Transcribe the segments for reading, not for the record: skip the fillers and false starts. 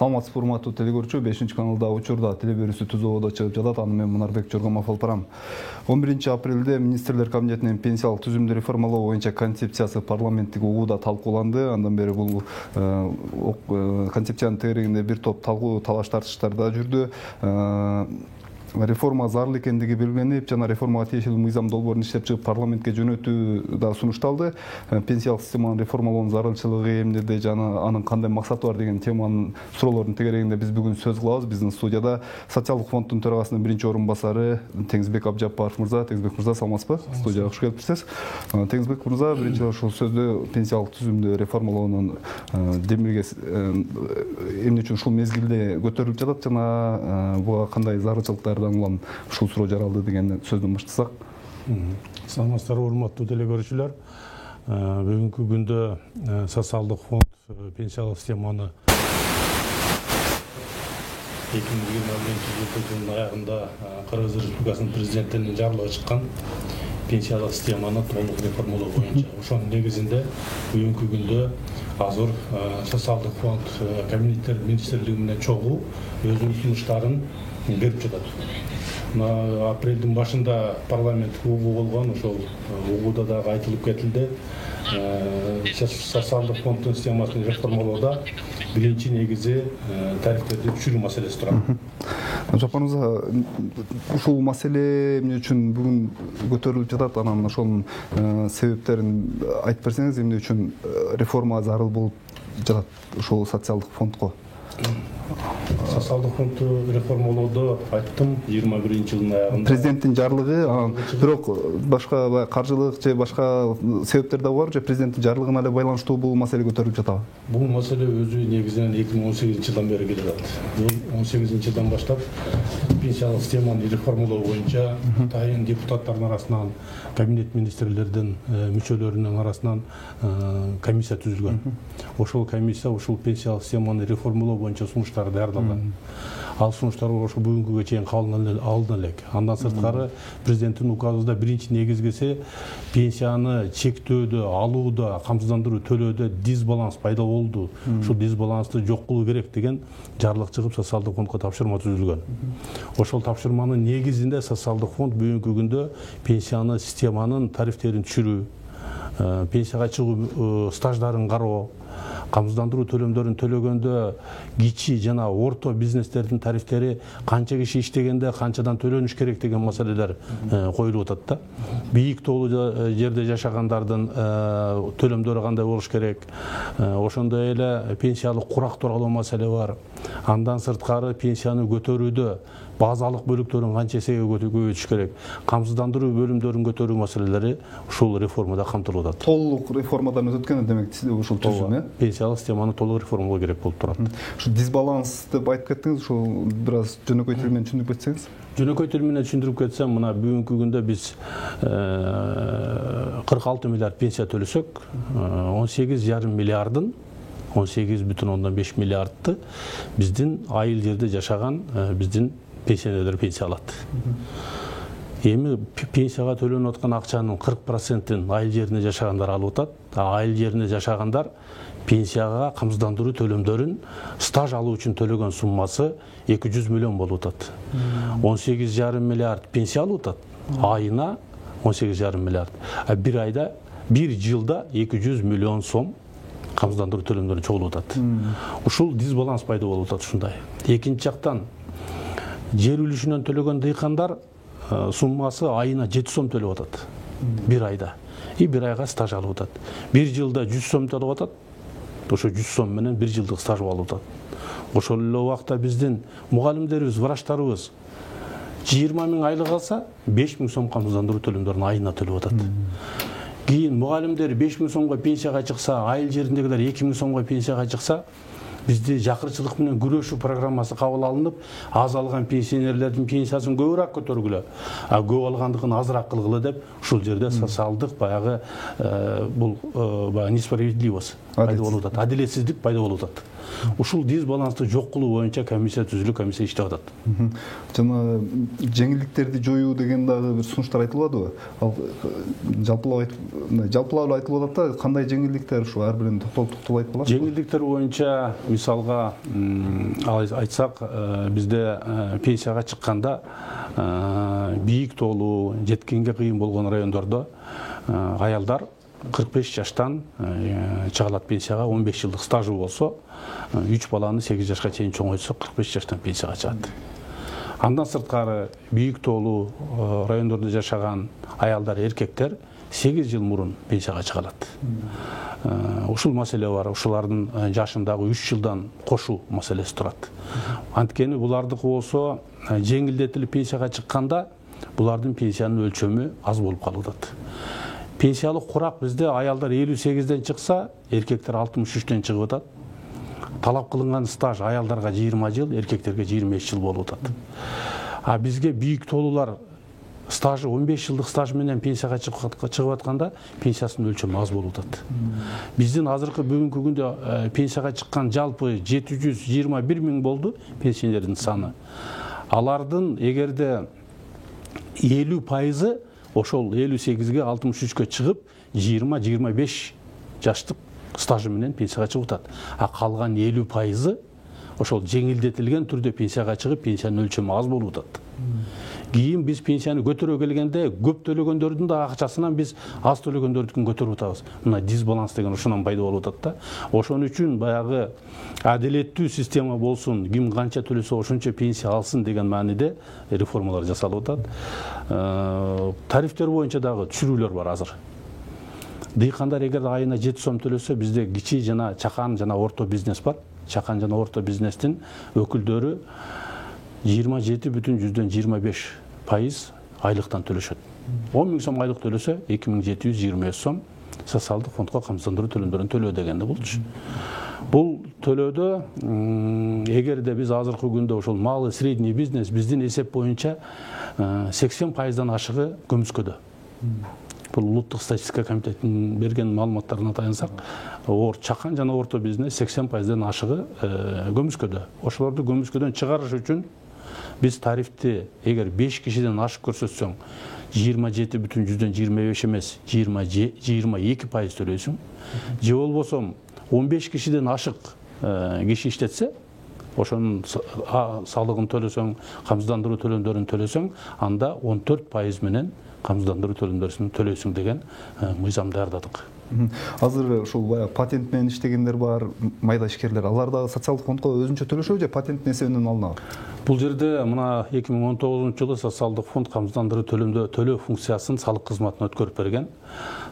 Саламатсызбы урматтуу телекөрүүчү, 5-каналда учурда теле берүүсү түзүүгө чыгып жатат. Аны мен Мунарбек Жоргомов алып барам. 11-апрелде Министрлер кабинетинин пенсиялык түзүмдү реформалоо боюнча концепциясы парламенттик угууда талкууланды. Андан бери бул концепциянын тегерегинде бир топ талкуу талаш тартыштар да жүрдү. Реформа зарыл экендиги белгиленип, жана реформага тиешелүү мыйзам долбоорун иштеп чыгып парламентке жөнөтүү да сунушталды. Пенсиялык системанын реформалоонун зарылчылыгы эмнеде жана анын кандай максаты бар деген теманын суроолордун тегерегинде биз бүгүн сөз кылабыз. Биздин студияда социалдык фонддун төрагасынын биринчи орун басары Теңизбек Абжаппаров мырза. Теңизбек мырза, саламатсызбы? Студияга кош келипсиз. Теңизбек мырза, биринчи ушул сөздө пенсиялык түзүмдү реформалоонун демилге эмне үчүн ушул мезгилде көтөрүлүп жатат жана буга кандай зарылчылыктар улам ушул суроо жаралды деген сөздөн баштасак. Саламатсыздарбы, урматтуу телекөрүүчүлөр. Бүгүнкү күндө социалдык фонд пенсиялык системаны 2021 жылдын аягында Кыргыз Республикасынын президентинин жарлыгы чыккан пенсиялык системаны толук реформалоо боюнча. Ошонун негизинде бүгүнкү күндө азыр социалдык фонд кабинеттер министрлиги менен чогуу өзүнүн сунуштарын берип жатат. Апрелдин башында парламенттик угуу болгон, ошол угууда дагы айтылып кетилди. Социалдык фонддун системасын реформалоодо биринчи негизи тарифтерди түшүрүү маселеси турат. Жапарыңызга ушул маселе эмне үчүн бүгүн көтөрүлүп жатат, анан ошонун себептерин айтып берсеңиз, эмне үчүн реформа зарыл болуп жатат ушул социалдык фондко? Социалдык фондду реформалоодо айттым, 21 жылдын аягында президенттин жарлыгы, бирок башка каржылык же башка себептер да бар же президенттин жарлыгына эле байланыштуу бул маселе көтөрүлүп жатабы? Бул маселе өзү негизинен 2018 жылдан бери келе жатат. Бул 18 жылдан баштап пенсиялык системаны реформалоо боюнча тайын депутаттардын арасынан, кабинет министрлердин мүчөлөрүнүн арасынан комиссия түзүлгөн. Ошол комиссия ушул пенсиялык системаны реформалоо боюнча сунуштарды даярдалган. Ал сунуштар ошо бүгүнгүгө чейин кабыл алынды элек. Андан сырткары президенттин указында биринчи негизгиси пенсияны чектөөдө, алууда, камсыздандыруу төлөөдө дисбаланс пайда болду. Ушул дисбалансты жок кылуу керек деген жарлык чыгып социалдык фондко тапшырма түзүлгөн. Ошол тапшырманын негизинде социалдык фонд бүгүнкү күндө пенсияны системанын тарифтерин түшүрүү, пенсияга чыгуу стаждарын кароо, камсыздандыруу төлөмдөрүн төлөгөндө кичи жана орто бизнестердин тарифтери канча киши иштегенде канчадан төлөнүш керек деген маселелер коюлуп атат да. Бийик тоолуу жерде жашагандардын төлөмдөрү кандай болуш керек, ошондой эле пенсиялык курак тууралуу маселе бар. Андан сырткары пенсияны көтөрүүдө базалык бөлүктөрүн канча эсеге көбөйтүш керек, камсыздандыруу бөлүмдөрүн көтөрүү маселелери ушул реформада камтылып атат. Толук реформадан өтүп өткөн демек ушул түзүм, пенсиялык системаны толук реформалоо керек болуп турат. Ушул дисбаланс деп айтып кеттиңиз, ушул бир аз жөнөкөй тил менен түшүндүрүп кетсеңиз? Жөнөкөй тил менен түшүндүрүп кетсем, мына бүгүнкү күндө биз 46 миллиард пенсия төлөсөк, 18,5 миллиардын 18,5 миллиардты биздин айыл жерде жашаган биздин пенсионерлер пенсия алат. Эми пенсияга төлөнүп аткан акчанын 40%-ин айыл жеринде жашагандар алып атат. Айыл жеринде жашагандар пенсияга камсыздандыруу төлөмдөрүн стаж алуу үчүн төлөгөн суммасы 200 миллион болуп атат. 18,5 миллиард пенсия алып атат. Айына 18,5 миллиард. Бир айда, бир жылда 200 миллион сом камсыздандыруу төлөмдөрү чогулуп атат. Ушул дисбаланс пайда болуп атат ушундай. Экинчи жактан жер үлүшүнөн төлөгөн дыйкандар суммасы айына 7 сом төлөп атат. Бир айда. Бир айга стаж алып атат. Бир жылда 100 сом төлөп атат. Ошо 100 сом менен бир жылдык стаж алып атат. Ошол эле убакта биздин мугалимдерибиз, врачтарыбыз 20 миң айлык алса, 5 миң сом камсыздандыруу төлөмдөрүн айына төлөп атат. Кийин мугалимдер 5 миң сомго пенсияга чыкса, айыл жериндегилер 2 миң сомго пенсияга чыкса, бизде жакырчылык менен күрөшүү программасы кабыл алынып, аз алган пенсионерлердин пенсиясын көбүрөөк көтөргүлө, көп алгандыгын азыраак кылгыла деп, ушул жерде социалдык баягы бул несправедливость пайда болуп атат, адилетсиздик пайда болуп атат. Ушул дисбалансты жок кылуу боюнча комиссия түзүлүп, комиссия иштеп атат. Жана жеңилдиктерди жоюу деген дагы бир сунуштар айтылып атабы? Ал жалпылап айтылып атат да, кандай жеңилдиктер ушу ар бирин токтолуп айтып боласызбы? Жеңилдиктер боюнча мисалга айтсак, бизде пенсияга чыкканда бийик тоолуу, жеткенге кыйын болгон райондордо аялдар 45 жаштан чыгалат пенсияга, 15 жылдык стажы болсо, 3 баланы 8 жашка чейин чоңойтсо 45 жаштан пенсияга чыгат. Андан сырткары бийик тоолуу райондордо жашаган аялдар, эркектер 8 жыл мурун пенсияга чыгалат. Ушул маселе бар. Ушулардын жашындагы 3 жылдан кошуу маселеси турат. Анткени булардыкы болсо жеңилдетилип пенсияга чыкканда булардын пенсиянын өлчөмү аз болуп калат. Пенсиялык курак бизде аялдар 58-ден чыкса, эркектер 63-тен чыгып атат. Талап кылынган стаж аялдарга 20 жыл, эркектерге 25 жыл болуп атат. А бизге бийик тоолуулар стажы 15 жылдык стаж менен пенсияга чыгып атканда пенсиясынын өлчөмү аз болуп атат. Биздин азыркы бүгүнкү күндө пенсияга чыккан жалпы 721 миң болду пенсионердин саны. Алардын эгерде 50% ошол 58-ге 63-кө чыгып 20-25 жаштык стажы менен пенсияга чыгып атат. А калган 50% ошол жеңилдетилген түрдө пенсияга чыгып, пенсиянын өлчөмү аз болуп атат. Кийин биз пенсияны көтөрө келгенде көп төлөгөндөрдүн да акчасынан биз аз төлөгөндөрдүкүн көтөрүп атабыз. Мына дисбаланс деген ошонун пайда болуп атат да. Ошон үчүн баягы адилеттүү система болсун, ким канча төлөсө ошончо пенсия алсын деген мааниде реформалар жасалып атат. Тарифтер боюнча дагы түшүрүүлөр бар азыр. Дыйкандар эгер айына 7 сом төлөсө, бизде кичи жана чакан жана орто бизнес бар. Чакан жана орто бизнестин өкүлдөрү 27,25% айлыктан төлөшөт. 10 миң сом айлык төлөсө 2725 сом социалдык фондко камсыздандыруу төлөмдөрүн төлөө дегенде болчу. Бул төлөөдө эгерде биз азыркы күндө ошол малый средний бизнес биздин эсеп боюнча 80%дан ашыгы көмүскөдө. Бул улуттук статистика комитетинин берген маалыматтарына таянсак, чакан жана орто бизнес 80%дан ашыгы көмүскөдө. Ошолорду көмүскөдөн чыгарыш үчүн биз тарифти эгер 5 кишиден ашып көрсөтсөң 27,25 эмес 22% төлөйсүң. Же болбосо 15 кишиден ашык киши иштетсе, ошонун салыгын төлөсөң, камсыздандыруу төлөмдөрүн төлөсөң, анда 14% менен камсыздандыруу төлөмдөрүн төлөйсүң деген мыйзам даярдадык. Азыр ушул баягы патент менен иштегендер бар, майда ишкерлер, алар дагы социалдык фондко өзүнчө төлөшөбү же патенттин эсебинен алынабы? Бул жерде мына 2019-жылы социалдык фонд камсыздандыруу төлөмдө төлөө функциясын салык кызматына өткөрүп берген.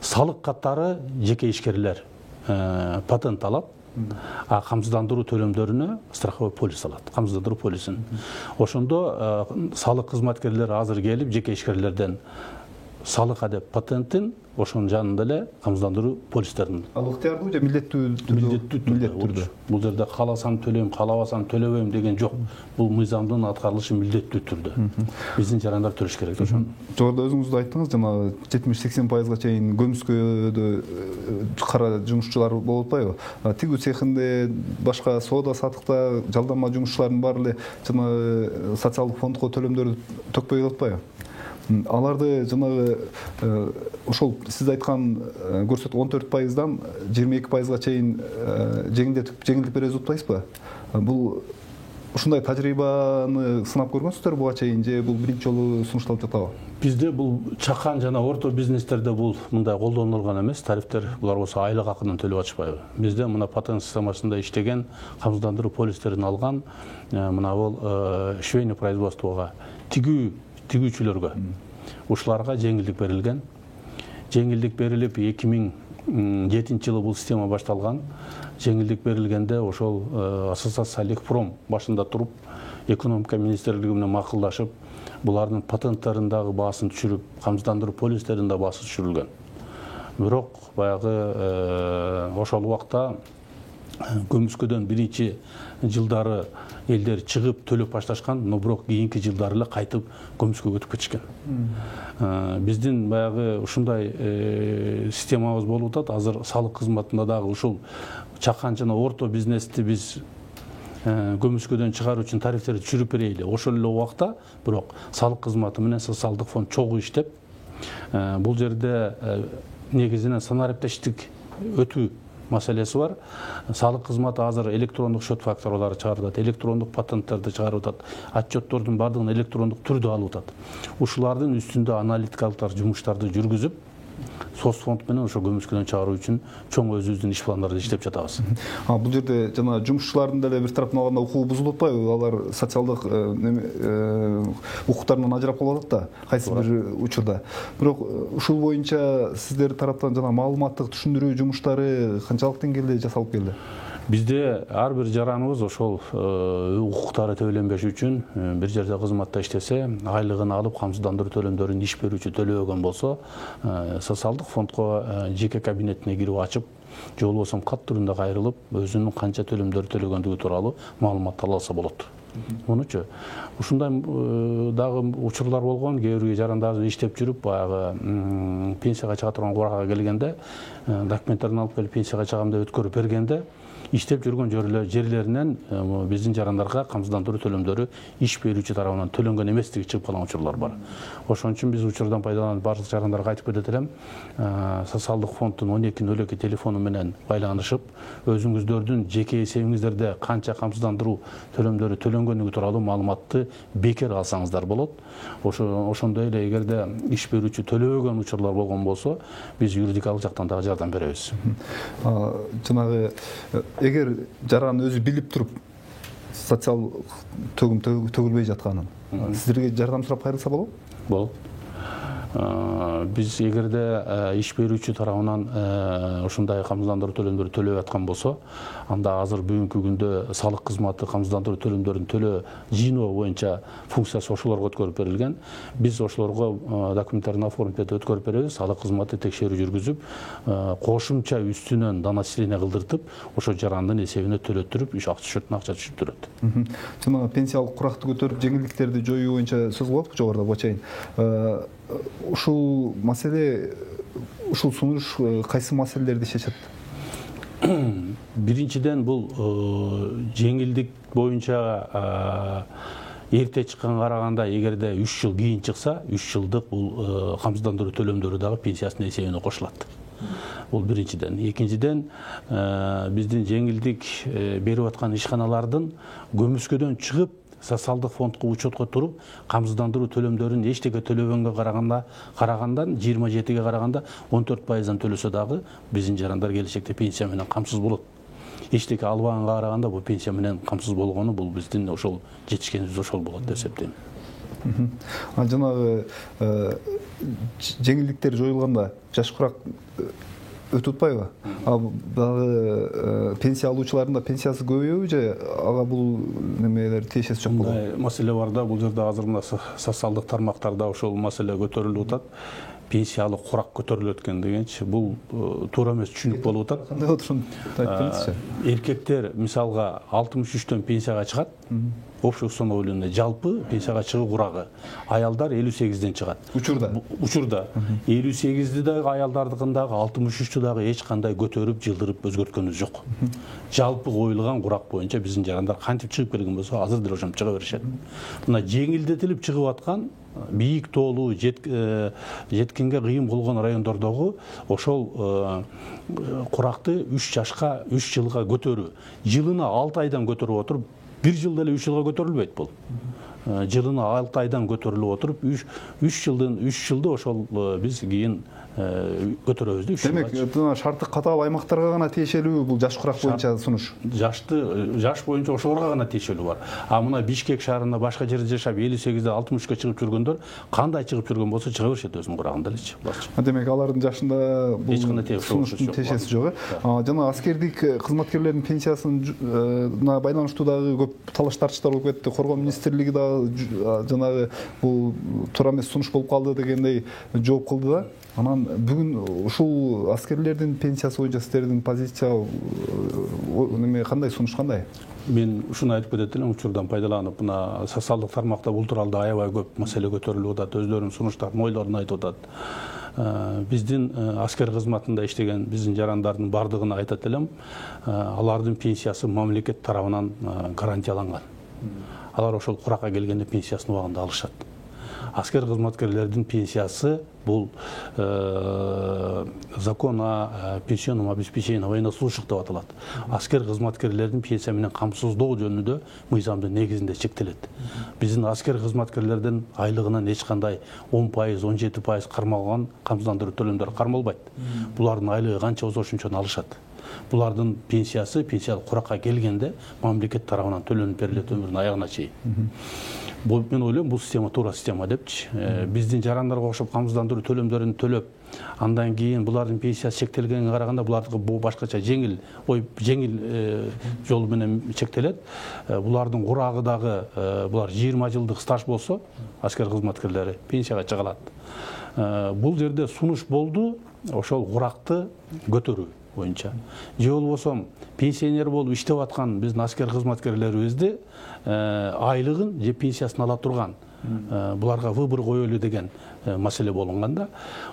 Салык каттары жеке ишкерлер патент алат, а камсыздандыруу төлөмдөрүнө страховой полис алат, камсыздандыруу полисин. Ошондо салык кызматкерлери азыр келип жеке ишкерлерден салык адеп патенттин, ошонун жанында эле камсыздандыруу полистерин. Ал ыктыярдуу же милдеттүү түрдө? Бул жерде кааласам төлөйм, каалабасам төлөбөйм деген жок. Бул мыйзамдын аткарылышы милдеттүү түрдө. Биздин жарандар төлөш керек ошону. Жогоруда өзүңүз да айттыңыз, жана 70-80%га чейин көмүскөдө кара жумушчулар болуп атпайбы? Тигүү цехинде, башка соода сатыкта жалдама жумушчулардын баары эле жана социалдык фондко төлөмдөрдү төкпөй атпайбы? Аларды жанагы ошол сиз айткан көрсөт 14%дан 22%га чейин жеңилдик беребиз деп атпайсызбы? Бул ушундай тажрыйбаны сынап көргөнсүздөр буга чейин же бул биринчи жолу сунушталып жатабы? Бизде бул чакан жана орто бизнестерде бул мындай колдонулган эмес. Тарифтер булар болсо айлык акынан төлөп атышпайбы? Бизде мына патент системасында иштеген, камсыздандыруу полистерин алган, мына бул швейный производствого тигүүчүлөргө ушуларга жеңилдик берилген. Жеңилдик берилип 2007-жылы бул система башталган. Жеңилдик берилгенде ошол ассоциация Лекпром башында туруп, экономика министрлиги менен макулдашып, булардын патенттериндагы баасын түшүрүп, камсыздандыруу полистеринин да баасы түшүрүлгөн. Бирок баягы ошол убакта көмүскөдөн биринчи жылдары элдер чыгып төлөп башташкан, но бирок кийинки жылдары эле кайтып көмүскөгө өтүп кетишкен. Биздин баягы ушундай системабыз болуп атат. Азыр салык кызматында дагы ушул чакан жана орто бизнести биз көмүскөдөн чыгаруу үчүн тарифтерди түшүрүп берейли. Ошол эле убакта бирок салык кызматы менен социалдык фонд чогуу иштеп, бул жерде негизинен санариптештик өтүү маселеси бар. Салык кызматы азыр электрондук счет фактуралары чыгарып атат, электрондук патенттерди чыгарып атат, отчеттордун бардыгын электрондук түрдө алып атат. Ушулардын үстүндө аналитикалыктар жумуштарды жүргүзүп, соцфонд менен ошо көмүскөдөн чыгаруу үчүн чоң өзүбүздүн иш пландарды иштеп жатабыз. Бул жерде жана жумушчулардын деле бир тараптан алганда укугу бузулуп атпайбы? Алар социалдык укуктарынан ажырап калып атат да кайсы бир учурда. Бирок ушул боюнча сиздер тараптан жана маалыматтык түшүндүрүү жумуштары канчалык деңгээлде жасалып келди? Бизде ар бир жараныбыз ошол укуктары төленбеш үчүн бир жерде кызматта иштесе, айлыгын алып, камсыздандыруу төлөмдөрүн иш берүүчү төлөбөгөн болсо, социалдык фондко жеке кабинетине кирип ачып, же болбосо кат түрүндө кайрылып, өзүнүн канча төлөмдөр төлөгөндүгү тууралуу маалымат ала алса болот. Мунучу ушундай дагы учурлар болгон. Кээ бир жарандарыбыз иштеп жүрүп, баягы пенсияга чыга турган курага келгенде, документтерин алып келип пенсияга чыгам деп өткөрүп бергенде, иштеп жүргөн жерлеринен биздин жарандарга камсыздандыруу төлөмдөрү иш берүүчү тарабынан төлөнгөн эместиги чыгып калган учурлар бар. Ошон үчүн биз учурдан пайдаланып барлык жарандарга айтып кетет элем, социалдык фонддун 1202 телефону менен байланышып, өзүңүздөрдүн жеке эсебиңиздерде канча камсыздандыруу төлөмдөрү төлөнгөнүгү тууралуу маалыматты бекер алсаңыздар болот. Ошондой эле эгерде иш берүүчү төлөбөгөн учурлар болгон болсо, биз юридикалык жактан дагы жардам беребиз. Жанагы эгер жаран өзү билип туруп социал төгүм төгүлбөй жатканын, сиздерге жардам сурап кайрылса болобу? Болот. Биз эгерде иш берүүчү тарабынан ушундай камсыздандыруу төлөмдөрү төлөп аткан болсо, анда азыр бүгүнкү күндө салык кызматы камсыздандыруу төлөмдөрүн төлөө жыйноо боюнча функциясы ошолорго өткөрүп берилген. Биз ошолорго документтерин оформить этип өткөрүп беребиз. Салык кызматы текшерүү жүргүзүп, кошумча үстүнөн доначисление кылдыртып, ошо жарандын эсебине төлөттүрүп, счетуна акча түшүптүрөт. Жана пенсиялык куракты көтөрүп, жеңилдиктерди жоюу боюнча сөз кылып жогоруда Бочайын. Ушул маселе, ушул сунуш кайсы маселелерди чечет? Биринчиден бул жеңилдик боюнча эрте чыкканга караганда, эгерде 3 жыл кийин чыкса, 3 жылдык бул камсыздандыруу төлөмдөрү дагы пенсиясынын эсебине кошулат. Бул биринчиден. Экинчиден, биздин жеңилдик берип аткан ишканалардын көмүскөдөн чыгып, социалдык фондко учетко туруп, камсыздандыруу төлөмдөрүн эчтеке төлөбөгөнгө карагандан 27ге караганда 14%дан төлөсө дагы биздин жарандар келечекте пенсия менен камсыз болот. Эчтеке албаганга караганда бул пенсия менен камсыз болгону бул биздин ошол жетишкенибиз ошол болот деп эсептейм. Жанагы жеңилдиктер жоюлганда жаш курак өтүп атпайбы? Дагы пенсия алуучулардын да пенсиясы көбөйөбү же ага бул немелер тиешеси жок болобу? Маселе бар да, бул жерде азыр мына социалдык тармактарда ошол маселе көтөрүлүп атат. Пенсиялык курак көтөрүлөт экен дегенчи, бул туура эмес түшүнүк болуп атат. Кандай отурушун айтып бериңизчи? Эркектер мисалга 63төн пенсияга чыгат. Общий установленный жалпы пенсияга чыгуу курагы. Аялдар 58ден чыгат. Учурда 58ди дагы аялдардыкын дагы 63тү дагы эч кандай көтөрүп, жылдырып өзгөрткөнүбүз жок. Жалпы коюлган курак боюнча биздин жарандар кантип чыгып келген болсо, азыр деле ошентип чыга беришет. Мына жеңилдетилип чыгып аткан бийик тоолуу жеткенге кыйын болгон райондордогу ошол куракты 3 жылга көтөрүү. Жылына 6 айдан көтөрүп отуруп, 1 жылда эле 3 жылга көтөрүлбөйт бул. Жылына 6 айдан көтөрүлүп отуруп, 3 жылды ошол биз кийин көтөрөбүз да. Демек, шарты катаал аймактарга гана тиешелүү бул жаш курак боюнча сунуш. Жаш боюнча ошолорго гана тиешелүү бар. А мына Бишкек шаарында башка жерде жашап 58де 63га чыгып жүргөндөр кандай чыгып жүргөн болсо чыга беришет өзүнүн курагында элечи. Демек, алардын жашында бул сунуштун тиешеси жок. Жана аскердик кызматкерлердин пенсиясына байланыштуу дагы көп талаш тартыштар болуп кетти. Коргоо министрлиги дагы жанагы бул туура эмес сунуш болуп калды дегендей жооп кылды да. Анан бүгүн ушул аскерлердин пенсиясы боюнча сиздердин позиция неме кандай, сунуш кандай? Мен ушуну айтып кетет элем, учурдан пайдаланып, мына социалдык тармакта бул тууралуу аябай көп маселе көтөрүлүп атат, өздөрүнүн сунуштарын, ойлорун айтып атат. Биздин аскер кызматында иштеген биздин жарандардын бардыгына айтат элем, алардын пенсиясы мамлекет тарабынан гарантияланган. Алар ошол куракка келгенде пенсиясын убагында алышат. Аскер кызматкерлердин пенсиясы бул закон о пенсионном обеспечении военнослужащих деп аталат. Аскер кызматкерлердин пенсия менен камсыздоо жөнүндө мыйзамдын негизинде чектелет. Биздин аскер кызматкерлердин айлыгынан эч кандай 10%, 17% кармалган камсыздандыруу төлөмдөрү кармалбайт. Булардын айлыгы канча болсо ошончону алышат. Булардын пенсиясы пенсиялык куракка келгенде мамлекет тарабынан төлөнүп берилет өмүрүнүн аягына чейин. Мен ойлойм, бул система туура система депчи. Биздин жарандарга окшоп камсыздандыруу төлөмдөрүн төлөп, андан кийин булардын пенсиясы чектелгенге караганда булардыкы башкача жеңил жол менен чектелет. Булардын курагы дагы булар 20 жылдык стаж болсо, аскер кызматкерлери пенсияга чыгалат. Бул жерде сунуш болду, ошол куракты көтөрүү боюнча. Же болбосо пенсионер болуп иштеп аткан биздин аскер кызматкерлерибизди айлыгын же пенсиясын ала турган буларга выбор коелу деген маселе болгондо,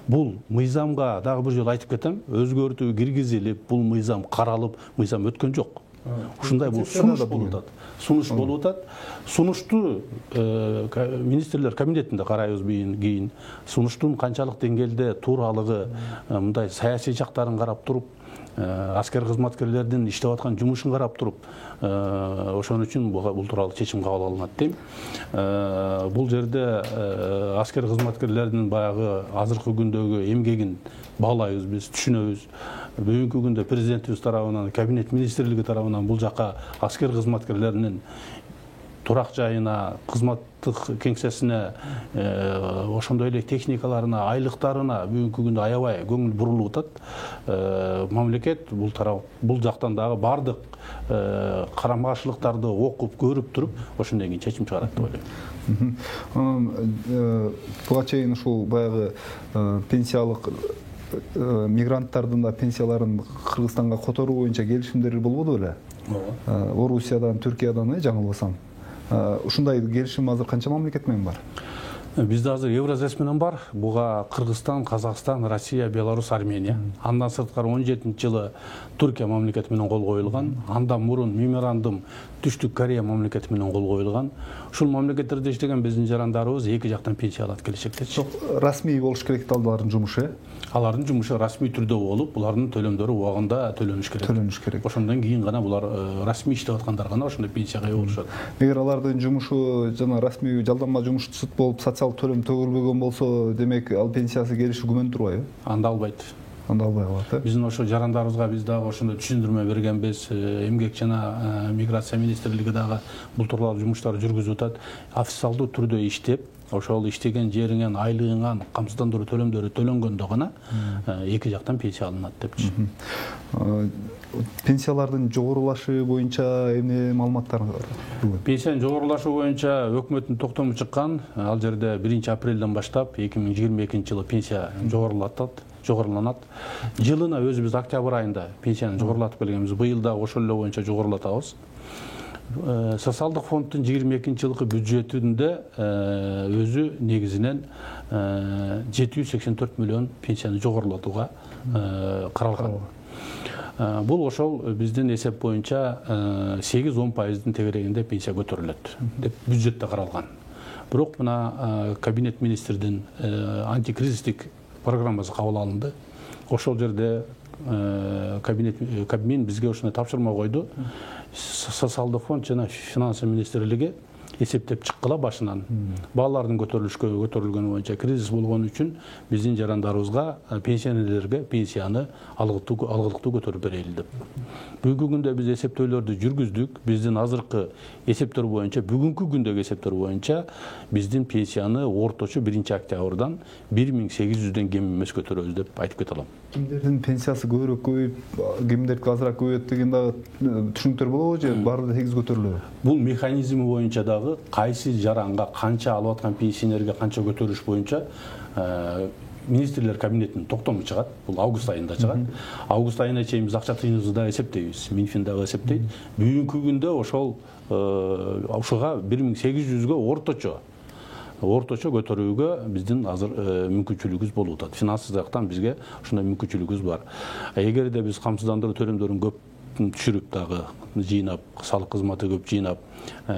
бул мыйзамга дагы бир жолу айтып кетем, өзгөртүү киргизилип, бул мыйзам каралып, мыйзам өткөн жок. Ушундай бул сунуш болуп атат. Сунуш болуп атат. Сунушту министрлер кабинетинде карайбыз кийин. Сунуштун канчалык деңгээлде тууралыгы, мындай саясий жактарын карап туруп, аскер кызматкерлердин иштеп аткан жумушун карап туруп, ошон үчүн бул тууралуу чечим кабыл алынат дейм. Бул жерде аскер кызматкерлердин баягы азыркы күндөгү эмгегин баалайбыз, биз түшүнөбүз. Бүгүнкү күндө президентибиз тарабынан, кабинет министрлиги тарабынан бул жака аскер кызматкерлеринин турак жайына, кызматтык кеңсесине, ошондой эле техникаларына, айлыктарына бүгүнкү күндө аябай көңүл бурулуп атат. Мамлекет бул жактан дагы бардык карама-каршылыктарды окуп, көрүп туруп, ошондон кийин чечим чыгарат деп ойлойм. Буга чейин ушул баягы пенсиялык мигранттардын да пенсияларын Кыргызстанга которуу боюнча келишимдер болбоду беле? Орусиядан, Түркиядан, жаңылбасам. Ушундай келишим азыр канча мамлекет менен бар? Бизде азыр Евразес менен бар. Буга Кыргызстан, Казакстан, Россия, Беларусь, Армения. Андан сырткары 17-жылы Түркия мамлекети менен кол коюлган. Андан мурун меморандум Түштүк Корея мамлекети менен кол коюлган. Ушул мамлекеттерде иштеген биздин жарандарыбыз эки жактан пенсия алат келечекте. Расмий болуш керек алардын жумушу. Алардын жумушу расмий түрдө болуп, булардын төлөмдөрү убагында төлөнүш керек. Ошондон кийин гана булар расмий иштеп аткандар гана ошондой пенсияга ээ болушат. Эгер алардын жумушу жана расмий жалданма жумуш болуп социал төлөм төгүлбөгөн болсо, демек ал пенсиясы келиши күмөн турбайбы? Анда албайт. Анда албай калат. Биздин ошо жарандарыбызга биз дагы ошондой түшүндүрмө бергенбиз. Эмгек жана миграция министрлиги дагы бул тууралуу жумуштарды жүргүзүп атат. Официалдуу түрдө иштеп, ошол иштеген жериңен айлыгыңан камсыздандыруу төлөмдөрү төлөнгөндө гана эки жактан пенсия алынат депчи. Пенсиялардын жогорулашы боюнча эмне маалыматтар бар? Пенсиянын жогорулашы боюнча өкмөттүн токтому чыккан. Ал жерде 1-апрелден баштап 2022-жылы пенсия жогоруланат. Жылына өзүбүз октябрь айында пенсияны жогорулатып келгенбиз. Быйыл да ошол эле боюнча жогорулатабыз. Социалдык фонддун 22-жылкы бюджетинде өзү негизинен 784 миллион пенсияны жогорулатууга каралган. Бул ошол биздин эсеп боюнча 8-10%дын тегерегинде пенсия көтөрүлөт деп бюджетте каралган. Бирок мына кабинет министрдин антикризистик программасы кабыл алынды. Ошол жерде Кабмин бизге ошондой тапшырма койду. Социалдык фонд жана финансы министрлиги эсептеп чыккыла башынан. Баалардын көтөрүлгөнү боюнча кризис болгон үчүн биздин жарандарыбызга, пенсионерлерге пенсияны алгылыктуу көтөрүп берели деп. Бүгүнкү күндө биз эсептөөлөрдү жүргүздүк. Биздин азыркы эсептер боюнча, бүгүнкү күндөгү эсептер боюнча биздин пенсияны орточо 1-октябрдан 1800дөн кем эмес көтөрөбүз деп айтып кете алам. Кимдердин пенсиясы көбүрөөк көбөйүп, кимдердики азыраак көбөйөт деген дагы түшүнүктөр болобу же баары тегиз көтөрүлөбү? Бул механизми боюнча дагы кайсы жаранга канча алып аткан пенсионерге канча көтөрүш боюнча министрлер кабинетинин токтому чыгат. Бул август айында чыгат. Август айына чейин биз акча тыйыныбызды да эсептейбиз. Минфин дагы эсептейт. Бүгүнкү күндө ошого 1800гө орточо көтөрүүгө биздин азыр мүмкүнчүлүгүбүз болуп атат. Финансы жактан бизге ошондой мүмкүнчүлүгүбүз бар. Эгерде биз камсыздандыруу төлөмдөрүн көп түшүрүп дагы жыйнап, салык кызматы көп жыйнап,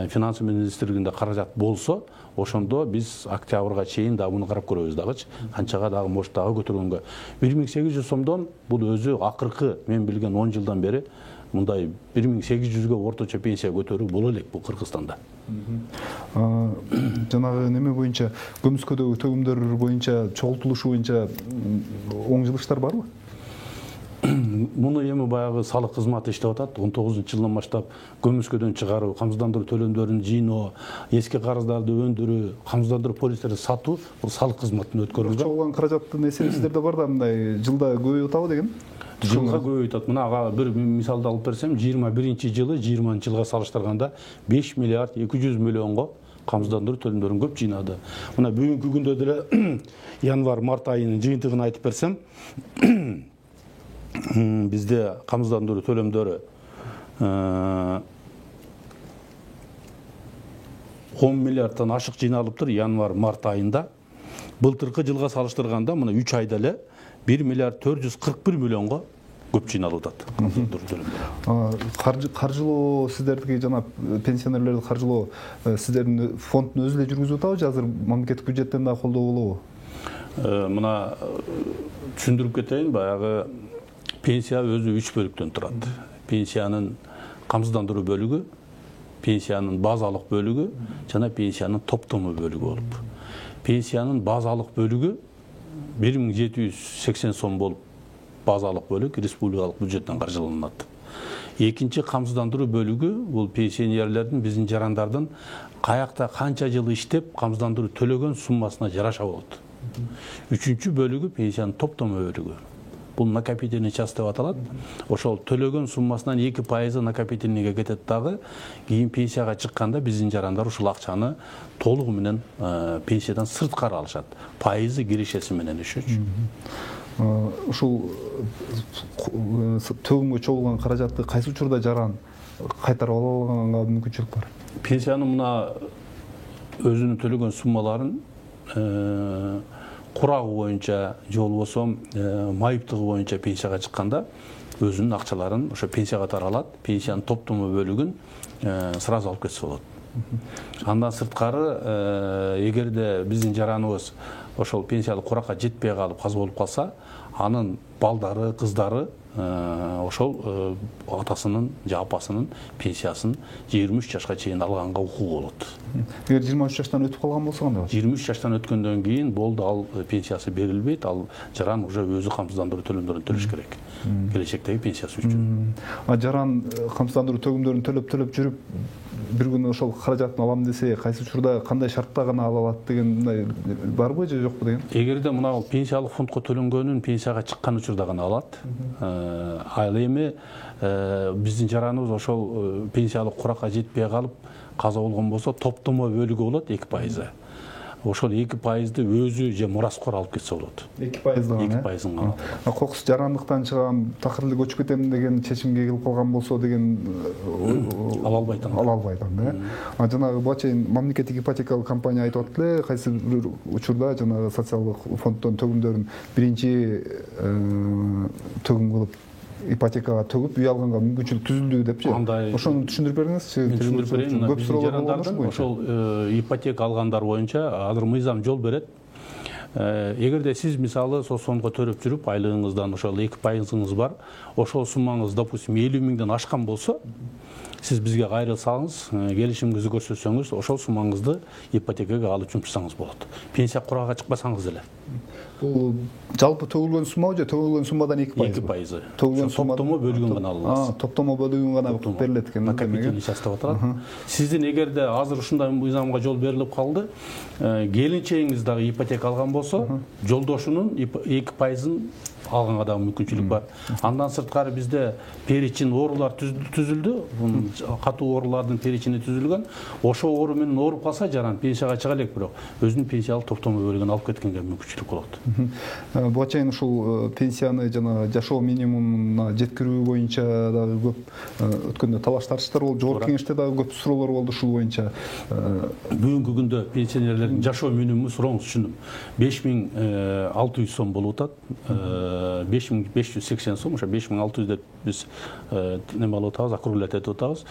финансы министрлигинде каражат болсо, ошондо биз октябрга чейин дагы муну карап көрөбүз дагычы. Канчага дагы может дагы көтөргөнгө. 1800 сомдон бул өзү акыркы мен билген 10 жылдан бери мындай 1800ге орточо пенсия көтөрүү боло элек бул Кыргызстанда. Жанагы неме боюнча, көмүскөдөгү төгүмдөр боюнча, чогултулушу боюнча оң жылыштар барбы? Муну эми баягы салык кызматы иштеп атат. 19-жылдан баштап көмүскөдөн чыгаруу, камсыздандыруу төлөмдөрүн жыйноо, эски карыздарды өндүрүү, камсыздандыруу полистерди сатуу бул салык кызматына өткөрүлгөн. Чогулган каражаттын эсеби сиздерде бар да, мындай жылда көбөйүп атабы деген? Жылга көбөйүп атат. Мына бир мисалды алып берсем, 21-жылы 20-жылга салыштырганда 5 миллиард 200 миллионго камсыздандыруу төлөмдөрүн көп жыйнады. Мына бүгүнкү күндө деле январь-март айынын жыйынтыгын айтып берсем, бизде камсыздандыруу төлөмдөрү 10 миллиардтан ашык жыйналыптыр январь-март айында. Былтыркы жылга салыштырганда мына 3 айда эле 1 миллиард 441 миллионго көп жыйналып атат. Каржылоо сиздердики жана пенсионерлерди каржылоо сиздердин фонддун өзү эле жүргүзүп атабы же азыр мамлекеттик бюджеттен дагы колдоо болобу? Мына түшүндүрүп кетейин, баягы пенсия өзү 3 бөлүктөн турат. Пенсиянын камсыздандыруу бөлүгү, пенсиянын базалык бөлүгү жана пенсиянын топтому бөлүгү болуп. Пенсиянын базалык бөлүгү 1780 сом болуп, базалык бөлүк республикалык бюджеттен каржыланат. Экинчи камсыздандыруу бөлүгү бул пенсионерлердин, биздин жарандардын каякта канча жыл иштеп камсыздандыруу төлөгөн суммасына жараша болот. Үчүнчү бөлүгү пенсиянын топтому бөлүгү. Бул накопительный часть деп аталат. Ошол төлөгөн суммасынан 2% накопительныйга кетет дагы. Кийин пенсияга чыкканда биздин жарандар ушул акчаны толугу менен пенсиядан сырткары алышат. Пайызы киришеси менен өшөчү. Ушул төгүмгө чогулган каражатты кайсы учурда жаран кайтарып ала алганга мүмкүнчүлүк бар? Пенсиянын мына өзүнүн төлөгөн суммаларын курагы боюнча же болбосо майыптыгы боюнча пенсияга чыкканда өзүнүн акчаларын ошо пенсияга таралат, пенсиянын топтому бөлүгүн сразу алып кетсе болот. Андан сырткары эгерде биздин жараныбыз ошол пенсиялык куракка жетпей калып каз болуп калса, анын балдары, кыздары ошол атасынын же апасынын пенсиясын 23 жашка чейин алганга укугу болот. Эгер 23 жаштан өтүп калган болсо кандай болот? 23 жаштан өткөндөн кийин болду, ал пенсиясы берилбейт, ал жаран уже өзү камсыздандыруу төлөмдөрүн төлөш керек. Келечектеги пенсиясы үчүн. Жаран камсыздандыруу төгүмдөрүн төлөп жүрүп бир күнү ошол каражатын алам десе, кайсы учурда кандай шартта гана ала алат деген барбы же жокпу деген? Эгерде мына пенсиялык фондко төлөнгөнүн пенсияга чыккан учурда гана алат. Ал эми биздин жараныбыз ошол пенсиялык куракка жетпей калып каза болгон болсо, топтомо бөлүгү болот 2%. Ошол 2%ды өзү же мураскор алып кетсе болот. 2%. 2%-ын гана. Кокус жарандыктан чыгам, такыр эле көчүп кетем деген чечимге келип калган болсо деген ала албайт. Ала албайт, да. Жанагы буга чейин мамлекеттик ипотекалык компания айтып атты эле, кайсы бир учурда жанагы социалдык фонддон төгүмдөрүн биринчи төгүм кылып ипотекага төгүп үй алганга мүмкүнчүлүк түзүлдү депчи. Ошону түшүндүрүп бериңизчи. Түшүндүрүп берейин. Көп суроолор ошол ипотека алгандар боюнча азыр мыйзам жол берет. Эгерде сиз мисалы соцфондго төлөп жүрүп, айлыгыңыздан ошол 2%-ыңыз бар, ошол суммаңыз, допустим, 50 миңден ашкан болсо, сиз бизге кайрылсаңыз, келишимиңизди көрсөтсөңүз, ошол суммаңызды ипотекага алып жумшасаңыз болот. Пенсия курагга чыкпасаңыз эле. Бул жалпы төгүлгөн сумма же төгүлгөн суммадан 2%? 2%. Төгүлгөн топтомо бөлүгүн гана аласыз. Топтомо бөлүгүн гана берилет экен. Накопительный часть деп аталат. Сиздин эгерде азыр ушундай мыйзамга жол берилип калды, келинчегиңиз дагы ипотека алган болсо, жолдошунун 2%-ын алганга дагы мүмкүнчүлүк бар. Андан сырткары бизде перечень оорулар түзүлдү. Катуу оорулардын перечини түзүлгөн. Ошол оору менен ооруп калса жаран пенсияга чыга элек, бирок өзүнүн пенсиялык топтому бөлүгүн алып кеткенге мүмкүнчүлүк болот. Буга чейин ушул пенсияны жана жашоо минимумуна жеткирүү боюнча дагы көп өткөндө талаш тартыштар болду. Жогорку кеңеште дагы көп суроолор болду ушул боюнча. Бүгүнкү күндө пенсионерлердин жашоо минимуму сурооңуз түшүндүм. 5600 сом болуп атат. 5580 сом, ошо 5600 деп биз неме алып атабыз, округлетип атабыз.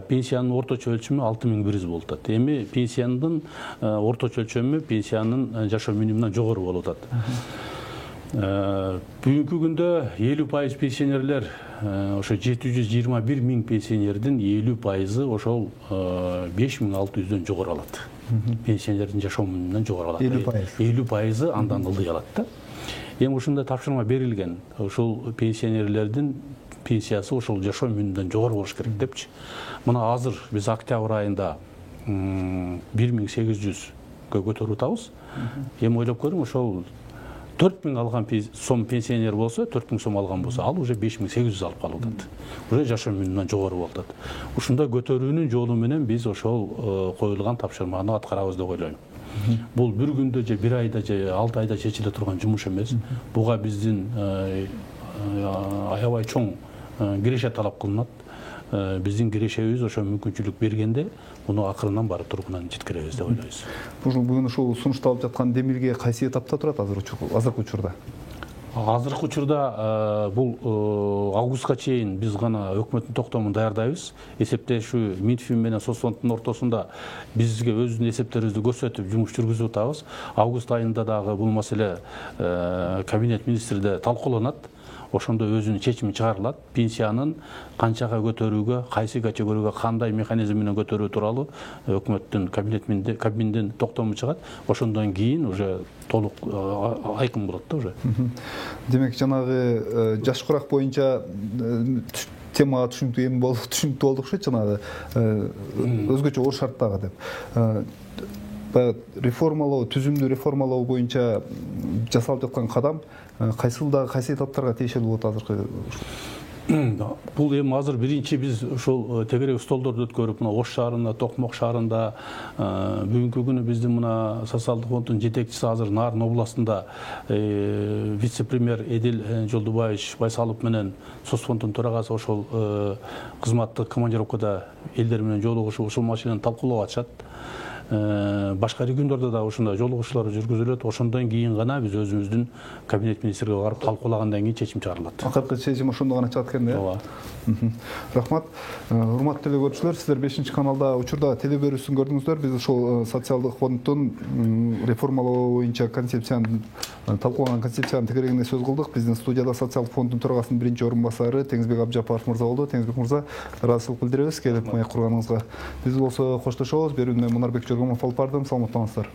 Пенсиянын орточо өлчөмү 6100 болуп атат. Эми пенсиянын орточо өлчөмү пенсиянын жашоо минимумунан жогору болуп атат. Бүгүнкү күндө 50% пенсионерлер, ошо 721 миң пенсионердин 50% ошол 5600дөн жогору алат. Пенсионердин жашоо минимумунан жогору алат. 50% андан ылдый алат да. Эми ушундай тапшырма берилген. Ошол пенсионерлердин пенсиясы ошол жашоо минимумунан жогору болуш керек депчи. Мына азыр биз октябрь айында 1800-гө көтөрүп атабыз. Эми ойлоп көрүң, ошол 4000 алган сом пенсионер болсо, 4000 сом алган болсо, ал уже 5800 алып калып атат. Уже жашоо минимумунан жогору болуп атат. Ушундай көтөрүүнүн жолу менен биз ошол коюлган тапшырманы аткарабыз деп ойлойм. Бул бир күндө же бир айда же 6 айда чечиле турган жумуш эмес. Буга биздин аябай чоң киреше талап кылынат. Биздин кирешебиз ошо мүмкүнчүлүк бергенде муну акырынан барып туруп жеткиребиз деп ойлойбуз. Бүгүн ушул сунушталып жаткан демилге кайсы этапта турат азыркы учурда? Азыркы учурда бул августка чейин биз гана өкмөттүн токтомун даярдайбыз. Эсептешүү Минфин менен Соцфонддун ортосунда бизге өзүбүздүн эсептерибизди көрсөтүп жумуш жүргүзүп атабыз. Август айында дагы бул маселе кабинет министрде талкууланат. Ошондо өзүнүн чечими чыгарылат. Пенсиянын канчага көтөрүүгө, кайсы категорияга кандай механизм менен көтөрүү тууралуу өкмөттүн кабинеттин токтому чыгат. Ошондон кийин уже толук айкын болот да уже. Демек жанагы жаш курак боюнча темага түшүнүктүү болдукчу, жанагы өзгөчө оор шарттагы деп. Реформалоо, түзүмдүү реформалоо боюнча жасалып жаткан кадам кайсы этаптарга тиешелүү болот азыркы? Бул эми азыр биринчи биз ошол тегерек столдорду өткөрүп, мына Ош шаарында, Токмок шаарында, бүгүнкү күнү биздин мына социалдык фонддун жетекчиси азыр Нарын областында вице-премьер Эдил Жолдубаевич Байсалов менен Соцфонддун төрагасы ошол кызматтык командировкада элдер менен жолугушуп ушул маселени талкуулап атышат. Башка региондордо да ошондой жолугушуулар жүргүзүлөт. Ошондон кийин гана биз өзүбүздүн кабинет министрге барып талкуулагандан кийин чечим чыгарылат. Акыркы чечим ошондо гана чыгат экен да? Ооба. Рахмат. Урматтуу телекөрүүчүлөр, сиздер 5-каналда учурда телеберүүсүн көрдүңүздөр. Биз ошол социалдык фонддун реформалоо боюнча концепцияны талкуулаган концепцияны тегерегинде сөз кылдык. Биздин студияда социалдык фонддун төрагасынын биринчи орун басары Теңизбек Абжапаров мырза болду. Теңизбек мырза, ыраазычылык билдиребиз келип маек курганыңызга. Биз болсо коштошобуз. Берүүнү Мунарбек Жоргомов алып бардым. Саламаттаңыздар.